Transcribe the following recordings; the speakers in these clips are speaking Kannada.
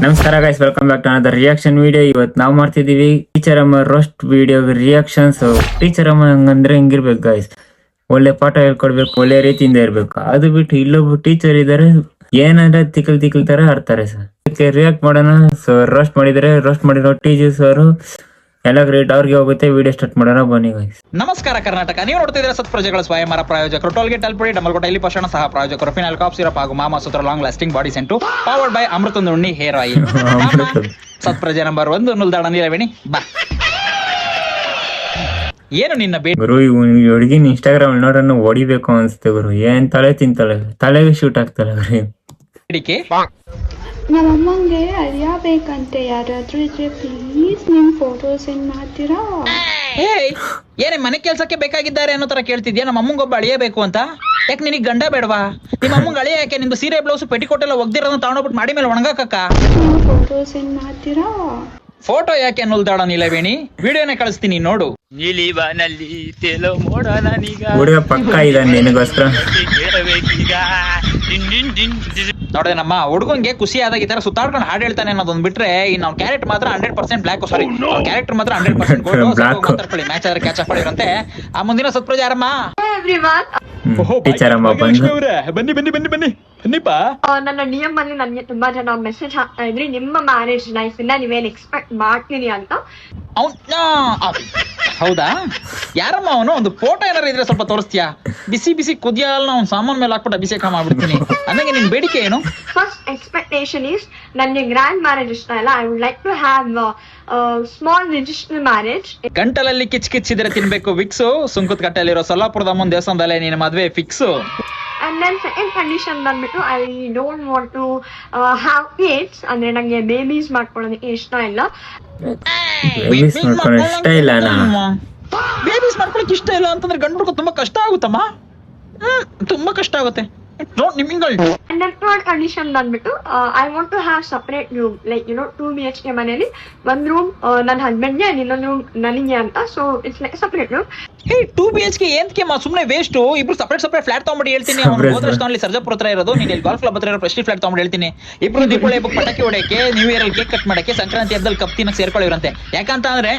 ನಮಸ್ಕಾರ guys, welcome back to another reaction video. ಇವತ್ತು ನಾವು ಮಾಡ್ತಿದೀವಿ ಟೀಚರ್ ಅಮ್ಮ ರೋಸ್ಟ್ ವಿಡಿಯೋ ರಿಯಾಕ್ಷನ್ಸ್. ಟೀಚರ್ ಅಮ್ಮ ಹಂಗಂದ್ರೆ ಹಿಂಗಿರ್ಬೇಕು ಗೈಸ್, ಒಳ್ಳೆ ಪಾಠ ಹೇಳ್ಕೊಡ್ಬೇಕು, ಒಳ್ಳೆ ರೀತಿಯಿಂದ ಇರ್ಬೇಕು. ಅದು ಬಿಟ್ಟು ಇಲ್ಲೊಬ್ಬ ಟೀಚರ್ ಇದಾರೆ, ಏನಂದ್ರೆ ತಿಕ್ಕಲ್ ತರ ಆಡ್ತಾರೆ ಸರ್. ಅದಕ್ಕೆ ರಿಯಾಕ್ಟ್ ಮಾಡೋಣ. ಸೊ ರೋಸ್ಟ್ ಮಾಡಿದರೆ, ರೋಸ್ಟ್ ಮಾಡಿರೋ ಟೀಚರ್ ಸರ್ ಎಲ್ಲ ಗ್ರೇಟ್, ಅವ್ರಿಗೆ ಹೋಗುತ್ತೆ. ವಿಡಿಯೋ ಸ್ಟಾರ್ಟ್ ಮಾಡೋಣ ಬನ್ನಿ ಗೈಸ್. ನಮಸ್ಕಾರ ಕರ್ನಾಟಕ, ನೀವು ನೋಡ್ತಿದ್ರೆ ಸತ್ಪ್ರಜೆಗಳ ಸ್ವಯಂವರ ಪ್ರಾಯೋಜಕರು ಟೋಲ್ಗೇಟ್ ಅಲ್ಪುಡಿ ಡಮಲ್ಕೋಟ ಇಲ್ಲಿ ಪೋಷಣ ಸಹ ಪ್ರಾಯೋಜಕರು ಫಿನಾಲ್ ಕಾಫ್ ಸಿರಪ್ ಹಾಗೂ ಮಾಮಾ ಸೂತ್ರ long lasting body scent powered by ಅಮೃತಂದು ಉಣ್ಣಿ ಹೇರ್ ಆಯಿಲ್. ಸತ್ಪ್ರಜೆ ನಂಬರ್ 1 ನುಲ್ದಾಡ ನೀಲವೇಣಿ ಬಾ. ಏನು ನಿನ್ನ ಗುರು, ಈ ಹುಡುಗಿನ ಇನ್ಸ್ಟಾಗ್ರಾಮ್ ನೋಡೋಣ ಹೊಡಿಬೇಕು ಅನ್ಸುತ್ತೆ ಗುರು. ಏನ್ ತಲೆ ತಿಂತಾಳೆ, ತಲೆಗೆ ಶೂಟ್ ಆಗ್ತಾಳೆ ಬೇಡಿಕೆ. ನಮ್ಮಮ್ಮಂಗೆ ಅಳಿಯ ಬೇಕಂತೆ, ಯಾರಾದ್ರೂ ಇದ್ರೆ ಪ್ಲೀಸ್ ನಿಮ್ ಫೋಟೋ ಸೆಂಡ್ ಮಾಡ್ತೀರಾ? ಏನೇ ಮನೆ ಕೆಲ್ಸಕ್ಕೆ ಬೇಕಾಗಿದ್ದಾರೆ ಅನ್ನೋ ತರ ಕೇಳ್ತಿದ್ಯಾ? ನಮ್ಮ ಅಮ್ಮಂಗೊಬ್ಬ ಅಳಿಯಬೇಕು ಅಂತ. ಯಾಕೆ ನಿನಗೆ ಗಂಡ ಬೇಡವಾ? ನಿಮ್ಮ ಅಮ್ಮಂಗೆ ಅಳಿಯ ಯಾಕೆ? ನಿಂದು ಸೀರೆ ಬ್ಲೌಸ್ ಪೆಟಿಕೋಟ್ ಎಲ್ಲ ಒಗ್ದಿರೋದನ್ನ ತಗೊಂಡೋಗ್ಬಿಟ್ಟು ಮಾಡಿ ಮೇಲೆ ಒಣಗಾಕಕ್ಕ. ಫೋಟೋ ಸೆಂಡ್ ಮಾಡ್ತೀರಾ? ಫೋಟೋ ಯಾಕೆ ನುಲ್ದಾಡ ನೀಲವೇಣಿ, ವಿಡಿಯೋನೇ ಕಳಿಸ್ತೀನಿ ನೋಡು. ನೀಲಿಬಾನಲ್ಲಿ ತೇಲೋ ಮೋಡ ನಾನೀಗ ಹುಡುಗ ಪಕ್ಕ ಇದ್ದಾನೆ ನಿನಗೋಸ್ಕರ. ನೋಡಿದೆ ನಮ್ಮ ಹುಡುಗಂಗೆ ಖುಷಿ ಆದಾಗ ಈ ತರ ಸುತ್ತಾಡ್ಕೊಂಡು ಹಾಡು ಹೇಳ್ತಾನೆ ಅನ್ನೋದೊಂದು ಬಿಟ್ರೆ, ಇನ್ನು ಅವ್ನ ಕ್ಯಾರೆಕ್ಟ್ ಮಾತ್ರ 100% ಬ್ಲಾಕ್. ಸಾರಿ, ಕ್ಯಾರೆಕ್ಟರ್ ಮಾತ್ರ 100% ಗೋಲ್ಡ್. ಮ್ಯಾಚ್ ಆದ್ರೆ ಕ್ಯಾಚ್ ಅಪ್ ಮಾಡಿರಂತೆ. ಆ ಮುಂದಿನ ಸತ್ಪ್ರಜೆ ಆರಮ್ಮ. ಟೀಚರ್ ಅಮ್ಮ ಬಂದು ಬನ್ನಿ ಬನ್ನಿ ಬನ್ನಿ ಬನ್ನಿ ಬನ್ನಿಪ್ಪ. ನನ್ನ DM ಅಲ್ಲಿ ನನಗೆ ತುಂಬಾ ಜನ ಮೆಸೇಜ್ ಹಾಕ್ತಾ ಇದ್ರಿ, ನಿಮ್ಮ ಮ್ಯಾರೇಜ್ ಲೈಫ್ ಇಂದ ನೀವೇನ್ ಎಕ್ಸ್ಪೆಕ್ಟ್ ಮಾಡ್ತೀನಿ ಅಂತ. ಹೌದಾ? ಯಾರಮ್ಮ ಅವನು? ಒಂದು ಫೋಟೋ ಏನಾರು ಇದ್ರೆ ಸ್ವಲ್ಪ ತೋರಿಸ್ತೀಯಾ? ಬಿಸಿ ಬಿಸಿ ಕುದಿಯಲ್ಲ ಅವ್ನು ಸಾಮಾನ್ ಮೇಲೆ ಹಾಕ್ಬಿಟ್ಟು ಅಭಿಷೇಕ ಮಾಡ್ಬಿಡ್ತೀನಿ. ನನಗೆ ನಿನ್ ಬೇಡಿಕೆ ಏನು? ಫಸ್ಟ್ ಎಕ್ಸ್ಪೆಕ್ಟೇಷನ್ ಈಸ್, ನನಗೆ ಗ್ರ್ಯಾಂಡ್ ಮ್ಯಾರೇಜ್ ಇಷ್ಟ ಇಲ್ಲ. I would like to have small register marriage. ಗಂಟಲಲ್ಲಿ ಕಿಚ್ಚಿದ್ರೆ ತಿನ್ಬೇಕು ವಿಕ್ಸು. ಸುಂಕದ ಕಟ್ಟೆಯಲ್ಲಿರೋ ಸೊಲ್ಲಾಪುರದ ಅಮ್ಮನ ದೇವಸ್ಥಾನದಲ್ಲೇ ನಿನ್ನ ಮದ್ವೆ fix. And then second condition ಬಂದ್ಬಿಟ್ಟು, I don't want to have kids. ಅಂದ್ರೆ ನಂಗೆ ಬೇಬೀಸ್ ಮಾಡ್ಕೊಳ್ಳೋದಕ್ಕೆ ಇಷ್ಟ ಇಲ್ಲ. ಬೇಬೀಸ್ ಮಾಡ್ಕೊಳ್ಳೋ ಇಷ್ಟ ಇಲ್ಲ. ಬೇಬೀಸ್ ಮಾಡ್ಕೊಳಕ್ ಇಷ್ಟ ಇಲ್ಲ ಅಂತಂದ್ರೆ ಗಂಡು ಹುಡುಗ ತುಂಬಾ ಕಷ್ಟ ಆಗುತ್ತಮ್ಮ. ತುಂಬಾ ಕಷ್ಟ ಆಗುತ್ತೆ. And then third condition ಬಂದ್ಬಿಟ್ಟು, I want to have separate room, like 2 BHK ಮನೆಯಲ್ಲಿ ಒಂದ್ ರೂಮ್ ನನ್ನ ಹಸ್ಬೆಂಡ್ಗೆ and ಇನ್ನೊಂದು ರೂಮ್ ನನಗೆ ಅಂತ. So it's like separate room. 2 BHK ಏನ್ಕೆ ಸುಮ್ನೆ ವೇಸ್ಟ್. ಇಬ್ರು ಸಪರೇಟ್ ಫ್ಲಾಟ್ ತಗೊಂಡ್ಬಿಟ್ಟು ಹೇಳ್ತೀನಿ. ಹೋದಷ್ಟು ಸರ್ಜಾಪುರ ಹತ್ರ ಇರೋದು, ನೀನ್ ಇಲ್ಲಿ ಗಾಲ್ಫ್ ಕ್ಲಬ್ ಹತ್ರ ಇರೋ ಪ್ರೆಸ್ಟೀಜ್ ಫ್ಲಾಟ್ ತಗೊಂಡು ಹೇಳ್ತೀನಿ. ಇಬ್ರು ದೀಪಾವಳಿ ಹಬ್ಬಕ್ಕೆ ಪಟಾಕಿ ಹೊಡೆಯಕ್ಕೆ, ನ್ಯೂ ಇಯರ್ ಅಲ್ಲಿ ಕೇಕ್ ಕಟ್ ಮಾಡಕ್ಕೆ, ಸಂಕ್ರಾಂತಿ ಹಬ್ಬದಲ್ಲಿ ಕಪ್ ತಿನ್ನಕ್ಕೆ ಸೇರ್ಕೊಳ್ಳಿರಂತೆ. ಯಾಕಂತ ಅಂದ್ರೆ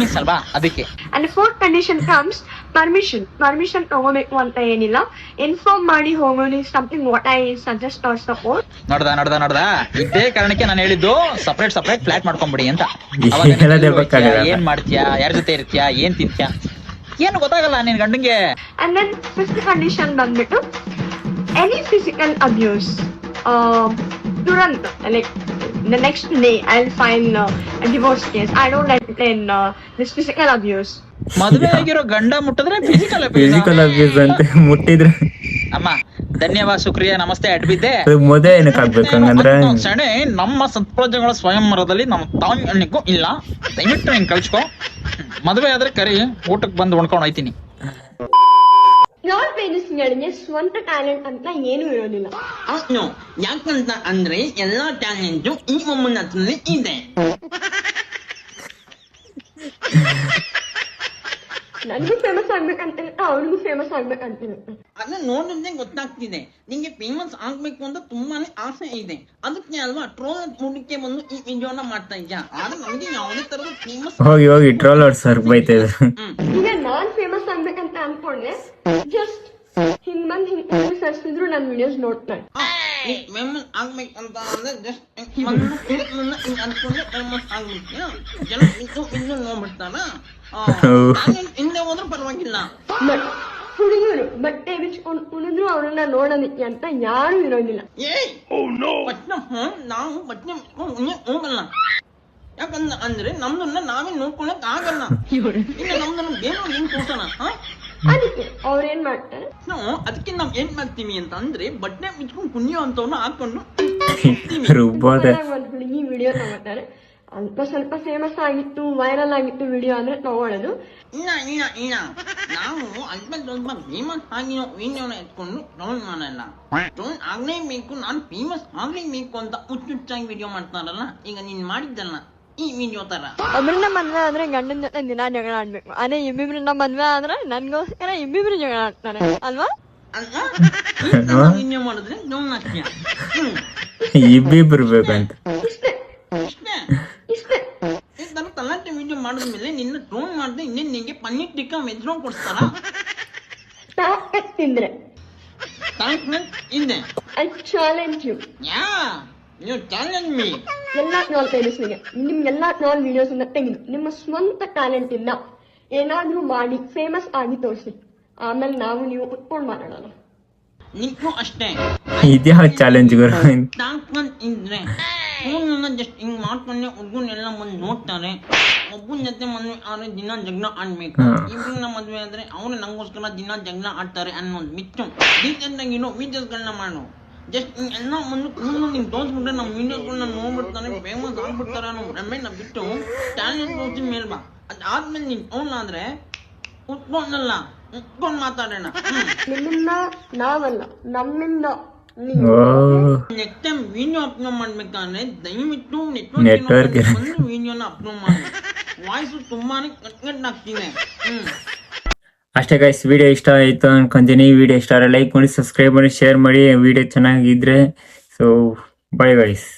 ಮಿಸ್ ಅಲ್ವಾ, ಅದಕ್ಕೆ. And fourth condition comes permission ತಗೋಬೇಕು ಅಂತ ಏನಿಲ್ಲ, ಇನ್ಫಾರ್ಮ್ ಮಾಡಿ ಹೋಗೋದು. Something what I suggest or support. ನೋಡ್ದ ಇದೇ ಕಾರಣಕ್ಕೆ ನಾನು ಹೇಳಿದ್ದು ಸಪರೇಟ್ ಫ್ಲಾಟ್ ಮಾಡ್ಕೊಂಡ್ಬಿಡಿ ಅಂತ. ಏನ್ ಮಾಡ್ತೀಯಾ, ಯಾರ ಜೊತೆ ಇರ್ತೀಯಾ, ಏನ್ ತಿಂತ್ಯಾ ಏನು ಗೊತ್ತಾಗಲ್ಲ ನಿನ್ ಗಂಡಂಗೆ. ಅಂಡ್ ದೆನ್ ಫಿಫ್ತ್ ಕಂಡೀಷನ್ ಬಂದ್ಬಿಟ್ಟು, ಎನಿ ಫಿಸಿಕಲ್ ಅಬ್ಯೂಸ್ ತುರಂತ, like the next day I'll file a divorce case. I don't like this physical abuse. ಮದುವೆ ಆಗಿರೋ ಗಂಡ ಮುಟ್ಟಿದ್ರೆ ಫಿಸಿಕಲ್ ಅಬ್ಯೂಸ್ ಅಂತ ಮುಟ್ಟಿದ್ರೆ ಅಮ್ಮ ಧನ್ಯವಾದ, ಶುಕ್ರಿಯಾ, ನಮಸ್ತೆ, ಅಡ್ಬಿದ್ದೆ. ಮದುವೆ ಏನಕ್ಕೆ ಆಗ್ಬೇಕು ಹಂಗಂದ್ರೆ? ಸಣೆ ನಮ್ಮ ಸತ್ಪ್ರಜೆಗಳ ಸ್ವಯಂವರದಲ್ಲಿ ನಮ್ಮ ತಾಯಿ ಅಣ್ಣಿಗೂ ಇಲ್ಲ. ದಯವಿಟ್ಟು ನೀನ್ ಕಳ್ಸ್ಕೊ. ಮದುವೆ ಆದ್ರೆ ಕರಿ, ಊಟಕ್ಕೆ ಬಂದು ಉಣ್ಕೊಂಡು ಹೋಯ್ತೀನಿ. ನಾನ್ ಪೇರೆಂಟ್ಸ್ಗಳಿಗೆ ಸ್ವಂತ ಟ್ಯಾಲೆಂಟ್ ಅಂತ ಏನೂ ಇರೋದಿಲ್ಲ. ಯಾಕಂತ ಅಂದ್ರೆ ಎಲ್ಲಾ ಟ್ಯಾಲೆಂಟು ಈ ಅಮ್ಮನ ಹತ್ರನೇ ಇದೆ. ನನಗೂ ಫೇಮಸ್ ಆಗ್ಬೇಕಂತಿರುತ್ತೆ, ಅವ್ರಿಗೂ ಫೇಮಸ್ ಆಗ್ಬೇಕಂತಿರುತ್ತೆ. ಅದನ್ನ ನೋಡಿದ್ರೆ ಗೊತ್ತಾಗ್ತಿದೆ ನಿಂಗೆ ಫೇಮಸ್ ಆಗ್ಬೇಕು ಅಂತ ತುಂಬಾನೇ ಆಸೆ ಇದೆ. ಅದಕ್ಕೆ ಅಲ್ವಾ ಟ್ರೋಲ್ ಮೂಡಕ್ಕೆ ಬಂದು ಈ ವಿಡಿಯೋನ ಮಾಡ್ತಾ ಇದ್ಯಾ. ಆದ್ರೆ ನಮಗೆ ಯಾವುದೇ ತರದ ಫೇಮಸ್ ಹೋಗಿ ಟ್ರೋಲರ್ಸ್ ಬೈತಾ ಇದ್ರು. ಈಗ ನಾನ್ ಫೇಮಸ್ ಆಗ್ಬೇಕಂತ ಅನ್ಕೊಂಡೆ, ಜಸ್ಟ್ ಹಿಂದ್ ಸರ್ಸಿದ್ರು ನನ್ ವಿಡಿಯೋಸ್ ನೋಡ್ತಾರೆ. ಫೇಮಸ್ ಆಗ್ಬೇಕಂತ ಅಂದ್ರೆ ಜಸ್ಟ್ ಅನ್ಕೊಂಡೆ ಫೇಮಸ್ ಆಗ್ಬೇಕು. ಜನ ಇನ್ನು ನೋಡ್ಬಿಡ್ತಾರ. ಹಿಂದೆ ಹೋದ್ರೂ ಪರವಾಗಿಲ್ಲ. ಹುಡುಗರು ಬಟ್ಟೆ ಬಿಚ್ಕೊಂಡು ಕುಣಿದ್ರು ಅವ್ರನ್ನ ನೋಡೋದಕ್ಕೆ ಅಂತ ಯಾರು ಇರೋದಿಲ್ಲ. ನಾವು ಬಟ್ಟೆ ಹೋಗಲ್ಲ. ಯಾಕಂದ್ರ ಅಂದ್ರೆ ನಮ್ದನ್ನ ನಾವೇ ನೋಡ್ಕೊಳಕ್ ಆಗಲ್ಲ. ಇನ್ನು ನಮ್ದನ್ನ ಬೇರೆ ಏನ್ ತೋರ್ಸೋಣ. ಅದಕ್ಕೆ ಅವ್ರೇನ್ ಮಾಡ್ತಾರೆ, ಅದಕ್ಕೆ ನಾವ್ ಏನ್ ಮಾಡ್ತೀವಿ ಅಂತ ಅಂದ್ರೆ ಬಟ್ಟೆ ಬಿಚ್ಕೊಂಡು ಕುಣಿಯೋ ಅಂತವ್ನ ಹಾಕೊಂಡು ಒಂದ್ ಹುಡುಗಿ ವಿಡಿಯೋ ತಗೋತಾರೆ. ಸ್ವಲ್ಪ ಫೇಮಸ್ ಆಗಿತ್ತು, ವೈರಲ್ ಆಗಿತ್ತು ವಿಡಿಯೋ ಅಂದ್ರೆ ತಗೊಳ್ಳೋದು. ಇಲ್ಲ ನಾವು ಸ್ವಲ್ಪ ಫೇಮಸ್ ಆಗಿರೋ ವಿಡಿಯೋನ ಎತ್ಕೊಂಡು ಟ್ರೋಲ್ ಮಾಡಲ್ಲ. ಟ್ರೋಲ್ ಆಗ್ಲೇಬೇಕು, ನಾನು ಫೇಮಸ್ ಆಗ್ಲೇಬೇಕು ಅಂತ ಹುಚ್ಚುಚ್ಚಾಗಿ ವಿಡಿಯೋ ಮಾಡ್ತಾರಲ್ಲ. ಈಗ ನೀನ್ ಮಾಡಿದ್ದಲ್ಲ ಈ ವಿಡಿಯೋ ತರ. ಒಬ್ಬರನ್ನ ಮದ್ವೆ ಆದ್ರೆ ಗಂಡನ ಜೊತೆ ದಿನ ಜಗಳ ಆಡ್ಬೇಕು. ಅದೇ ಇಬ್ಬಿಬ್ರನ್ನ ಮದ್ವೆ ಆದ್ರೆ ನನ್ಗೋಸ್ಕರ ಇಬ್ಬಿಬ್ರು ಜಗಳ ಆಡ್ತಾರೆ ಅಲ್ವಾ? ವಿಡಿಯೋ ಮಾಡಿದ್ರೆ ಡೌನ್ ಆಗ್ತೀಯ. ಇಬ್ಬಿಬ್ರು ಬೇಕಂತ. ಇಷ್ಟೇ ಇಷ್ಟೇ ಇಷ್ಟೇ. ಈ ತರ ತಲಾಟೆ ವಿಡಿಯೋ ಮಾಡಿದ್ಮೇಲೆ ನಿನ್ನ ಟ್ರೋಲ್ ಮಾಡ್ದೆ ಇನ್ನೇನ್ ನಿಂಗೆ ಪನ್ನೀರ್ ಟಿಕ್ಕಾ ವೆಜ್ರೋನ್ ಕೊಡ್ತಾರ? ಟಾಪ್ ತಿಂದ್ರೆ ಇದೆ I challenge you. Ya you challenge me. ಎಲ್ಲ ನಾಲ್ ಪೇರೆಂಟ್ಸ್ಗೆ ನಿಮ್ಗೆಲ್ಲ ನಾಲ್ ವಿಡಿಯೋಸ್ ಅನ್ನ ತೆಗೆದು ನಿಮ್ಮ ಸ್ವಂತ ಟ್ಯಾಲೆಂಟ್ ಇಂದ ಏನಾದ್ರೂ ಮಾಡಿ ಫೇಮಸ್ ಆಗಿ ತೋರಿಸಿ, ಆಮೇಲೆ ನಾವು ನೀವು ಉಟ್ಕೊಂಡು ಮಾತಾಡೋಣ. ನಿಂಗೂ ಅಷ್ಟೇ. ಇದ್ಯಾವ ಚಾಲೆಂಜ್ ಗುರು? ತಾಕತ್ ಇದ್ರೆ ಫೋನನ್ನ ಜಸ್ಟ್ ಹಿಂಗ್ ಮಾಡ್ಕೊಂಡೆ ಹುಡ್ಗನೆಲ್ಲ ಬಂದು ನೋಡ್ತಾರೆ. ಒಬ್ಬನ ಜೊತೆ ಮದ್ವೆ ಆದ್ರೆ ದಿನ ಜಗಳ ಆಡ್ಬೇಕು, ಇಬ್ಬರನ್ನ ಮದ್ವೆ ಆದ್ರೆ ಅವ್ರು ನಂಗೋಸ್ಕರ ದಿನ ಜಗಳ ಆಡ್ತಾರೆ ಅನ್ನೋದು ಬಿಟ್ಟು ಡೀಸೆಂಟ್ ಆಗಿರೋ ವಿಡಿಯೋಸ್ಗಳನ್ನ ಮಾಡು. ಜಸ್ಟ್ ಎಲ್ಲ ಬಂದು ಕೂದಲು ನಿಂಗೆ ತೋರಿಸ್ಬಿಟ್ರೆ ನಮ್ಮ ವಿಡಿಯೋಸ್ಗಳನ್ನ ನೋಡ್ಬಿಡ್ತಾರೆ, ಫೇಮಸ್ ಆಗ್ಬಿಡ್ತಾರೆ ಅನ್ನೋ ಭ್ರಮೆನ ಬಿಟ್ಟು ಟ್ಯಾಲೆಂಟ್ ತೋರಿಸಿ ಮೇಲ್ ಬಾ. ಅದಾದ್ಮೇಲೆ ನೀನ್ ಫೋನ್ ಆದ್ರೆ ಉಟ್ಕೊಂಡಲ್ಲ ಉಟ್ಕೊಂಡ್ ಮಾತಾಡೋಣ. ನಿಮ್ಮಿಂದ ನಾವಲ್ಲ, ನಮ್ಮಿಂದ ನೀವು. ನೆಕ್ಸ್ಟ್ ಟೈಮ್ ವಿಡಿಯೋ ಅಪ್ಲೋಡ್ ಮಾಡ್ಬೇಕಾದ್ರೆ ದಯವಿಟ್ಟು Network ಒಂದು ವಿಡಿಯೋನ ಅಪ್ಲೋಡ್ ಮಾಡಿ. ವಾಯ್ಸ್ ತುಂಬಾನೇ ಕಟ್ ಆಗ್ತಿದೆ. ಅಷ್ಟೇ ಗೈಸ್, ವಿಡಿಯೋ ಇಷ್ಟ ಆಯ್ತು ಅನ್ಕೊಂತೀನಿ. ವಿಡಿಯೋ ಇಷ್ಟ ಆದರೆ ಲೈಕ್ ಮಾಡಿ, ಸಬ್ಸ್ಕ್ರೈಬ್ ಮಾಡಿ, ಶೇರ್ ಮಾಡಿ. ವಿಡಿಯೋ ಚೆನ್ನಾಗಿದ್ರೆ ಸೊ ಬೈ ಗೈಸ್.